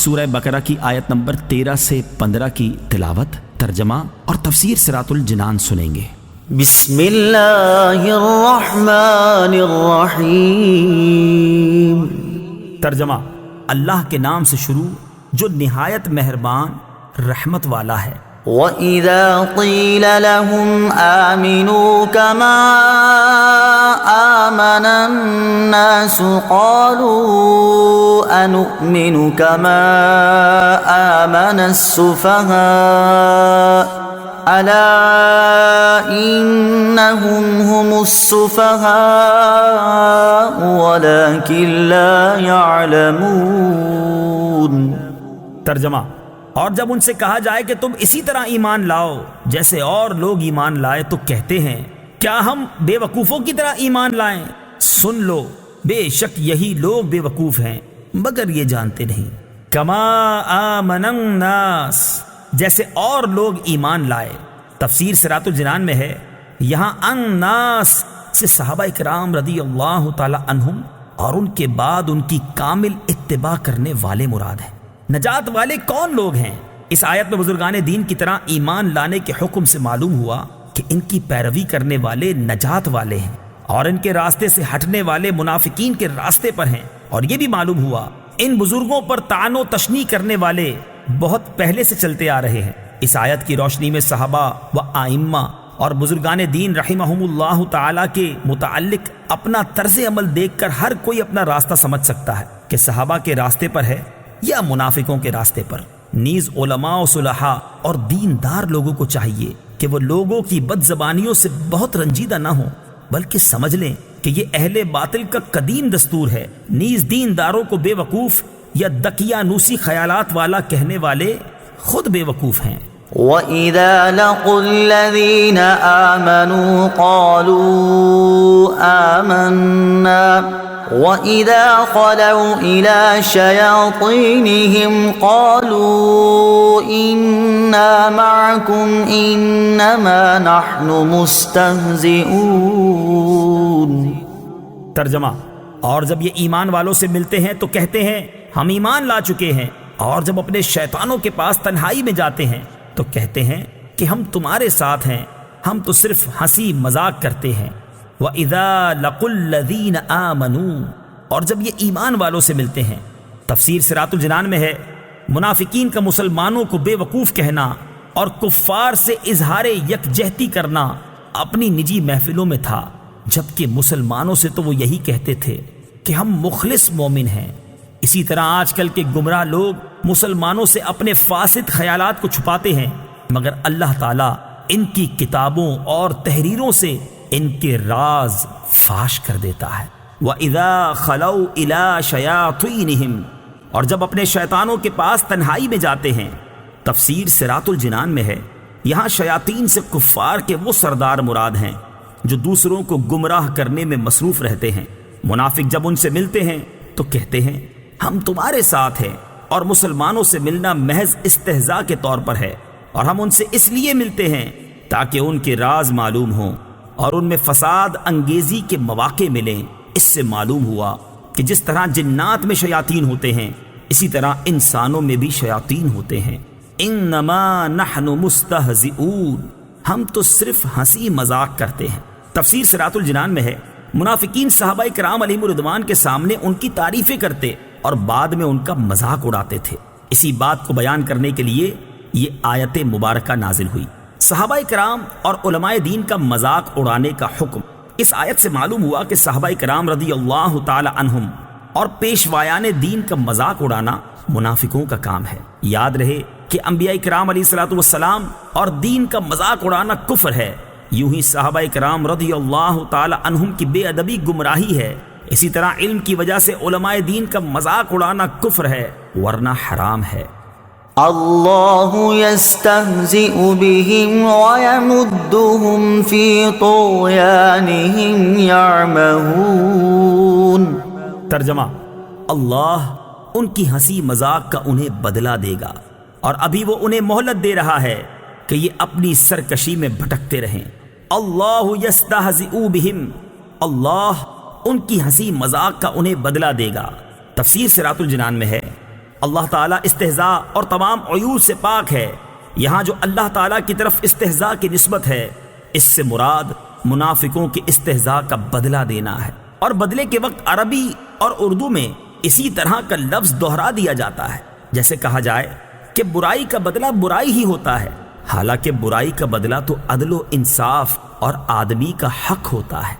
سورہ بقرہ کی آیت نمبر 13 سے 15 کی تلاوت، ترجمہ اور تفسیر صراط الجنان سنیں گے۔ بسم اللہ الرحمن الرحیم۔ ترجمہ، اللہ کے نام سے شروع جو نہایت مہربان رحمت والا ہے۔ وَإِذَا قِيلَ لَهُمْ آمِنُوا كَمَا آمَنَ النَّاسُ قَالُوا أَنُؤْمِنُ كَمَا آمَنَ السُّفَهَاءُ أَلَا إِنَّهُمْ هُمُ السُّفَهَاءُ وَلَكِنْ لَا يَعْلَمُونَ۔ ترجمہ، اور جب ان سے کہا جائے کہ تم اسی طرح ایمان لاؤ جیسے اور لوگ ایمان لائے تو کہتے ہیں کیا ہم بے وقوفوں کی طرح ایمان لائیں؟ سن لو، بے شک یہی لوگ بے وقوف ہیں مگر یہ جانتے نہیں۔ کما آمن الناس، جیسے اور لوگ ایمان لائے۔ تفسیر صراط الجنان میں ہے، یہاں الناس سے صحابہ کرام رضی اللہ تعالی عنہم اور ان کے بعد ان کی کامل اتباع کرنے والے مراد ہیں۔ نجات والے کون لوگ ہیں؟ اس آیت میں بزرگان دین کی طرح ایمان لانے کے حکم سے معلوم ہوا کہ ان کی پیروی کرنے والے نجات والے ہیں، اور ان کے راستے سے ہٹنے والے منافقین کے راستے پر ہیں۔ اور یہ بھی معلوم ہوا ان بزرگوں پر طعن و تشنیع کرنے والے بہت پہلے سے چلتے آ رہے ہیں۔ اس آیت کی روشنی میں صحابہ و آئمہ اور بزرگان دین رحمہم اللہ تعالی کے متعلق اپنا طرز عمل دیکھ کر ہر کوئی اپنا راستہ سمجھ سکتا ہے کہ صحابہ کے راستے پر ہے یا منافقوں کے راستے پر۔ نیز علماء و صلحاء اور دیندار لوگوں کو چاہیے کہ وہ لوگوں کی بد زبانیوں سے بہت رنجیدہ نہ ہوں، بلکہ سمجھ لیں کہ یہ اہل باطل کا قدیم دستور ہے۔ نیز دینداروں کو بے وقوف یا دقیانوسی خیالات والا کہنے والے خود بے وقوف ہیں۔ وَإِذَا لَقُوا الَّذِينَ آمَنُوا قَالُوا آمَنَّا وَإِذَا خَلَوْا إِلَى شَيَاطِينِهِمْ قَالُوا إِنَّا مَعَكُمْ إِنَّمَا نَحْنُ مُسْتَهْزِئُونَ۔ ترجمہ، اور جب یہ ایمان والوں سے ملتے ہیں تو کہتے ہیں ہم ایمان لا چکے ہیں، اور جب اپنے شیطانوں کے پاس تنہائی میں جاتے ہیں تو کہتے ہیں کہ ہم تمہارے ساتھ ہیں، ہم تو صرف ہنسی مذاق کرتے ہیں۔ وَإِذَا لَقُوا الَّذِينَ آمَنُوا، اور جب یہ ایمان والوں سے ملتے ہیں۔ تفسیر صراط الجنان میں ہے، منافقین کا مسلمانوں کو بے وقوف کہنا اور کفار سے اظہار یکجہتی کرنا اپنی نجی محفلوں میں تھا، جبکہ مسلمانوں سے تو وہ یہی کہتے تھے کہ ہم مخلص مومن ہیں۔ اسی طرح آج کل کے گمراہ لوگ مسلمانوں سے اپنے فاسد خیالات کو چھپاتے ہیں، مگر اللہ تعالیٰ ان کی کتابوں اور تحریروں سے ان کے راز فاش کر دیتا ہے۔ وَإِذَا خَلَوْا إِلَى شَيَاطِينِهِمْ، اور جب اپنے شیطانوں کے پاس تنہائی میں جاتے ہیں۔ تفسیر صراط الجنان میں ہے، یہاں شیاطین سے کفار کے وہ سردار مراد ہیں جو دوسروں کو گمراہ کرنے میں مصروف رہتے ہیں۔ منافق جب ان سے ملتے ہیں تو کہتے ہیں ہم تمہارے ساتھ ہیں، اور مسلمانوں سے ملنا محض استہزاء کے طور پر ہے، اور ہم ان سے اس لیے ملتے ہیں تاکہ ان کے راز معلوم ہوں اور ان میں فساد انگیزی کے مواقع ملیں۔ اس سے معلوم ہوا کہ جس طرح جنات میں شیاطین ہوتے ہیں اسی طرح انسانوں میں بھی شیاطین ہوتے ہیں۔ انما نحن مستہزئون، ہم تو صرف ہنسی مذاق کرتے ہیں۔ تفسیر صراط الجنان میں ہے، منافقین صحابہ کرام علیہم الرضوان کے سامنے ان کی تعریفیں کرتے اور بعد میں ان کا مذاق اڑاتے تھے۔ اسی بات کو بیان کرنے کے لیے یہ آیت مبارکہ نازل ہوئی۔ صحابہ کرام اور علماء دین کا مذاق اڑانے کا حکم اس آیت سے معلوم ہوا کہ صحابہ کرام رضی اللہ تعالی عنہم اور پیشوایان دین کا مذاق اڑانا منافقوں کا کام ہے۔ یاد رہے کہ انبیاء کرام علیہ الصلوۃ والسلام اور دین کا مذاق اڑانا کفر ہے، یوں ہی صحابہ کرام رضی اللہ تعالی عنہم کی بے ادبی گمراہی ہے۔ اسی طرح علم کی وجہ سے علماء دین کا مذاق اڑانا کفر ہے ورنہ حرام ہے۔ اللہ یستہزئ بہم ویمدہم فی طغیانہم یعمہون۔ ترجمہ، اللہ ان کی ہنسی مذاق کا انہیں بدلہ دے گا، اور ابھی وہ انہیں مہلت دے رہا ہے کہ یہ اپنی سرکشی میں بھٹکتے رہیں۔ اللہ یستہزئ بہم، اللہ ان کی ہنسی مذاق کا انہیں بدلہ دے گا۔ تفسیر صراط الجنان میں ہے، اللہ تعالیٰ استہزاء اور تمام عیوب سے پاک ہے۔ یہاں جو اللہ تعالیٰ کی طرف استہزاء کی نسبت ہے، اس سے مراد منافقوں کے استہزاء کا بدلہ دینا ہے، اور بدلے کے وقت عربی اور اردو میں اسی طرح کا لفظ دہرا دیا جاتا ہے، جیسے کہا جائے کہ برائی کا بدلہ برائی ہی ہوتا ہے، حالانکہ برائی کا بدلہ تو عدل و انصاف اور آدمی کا حق ہوتا ہے۔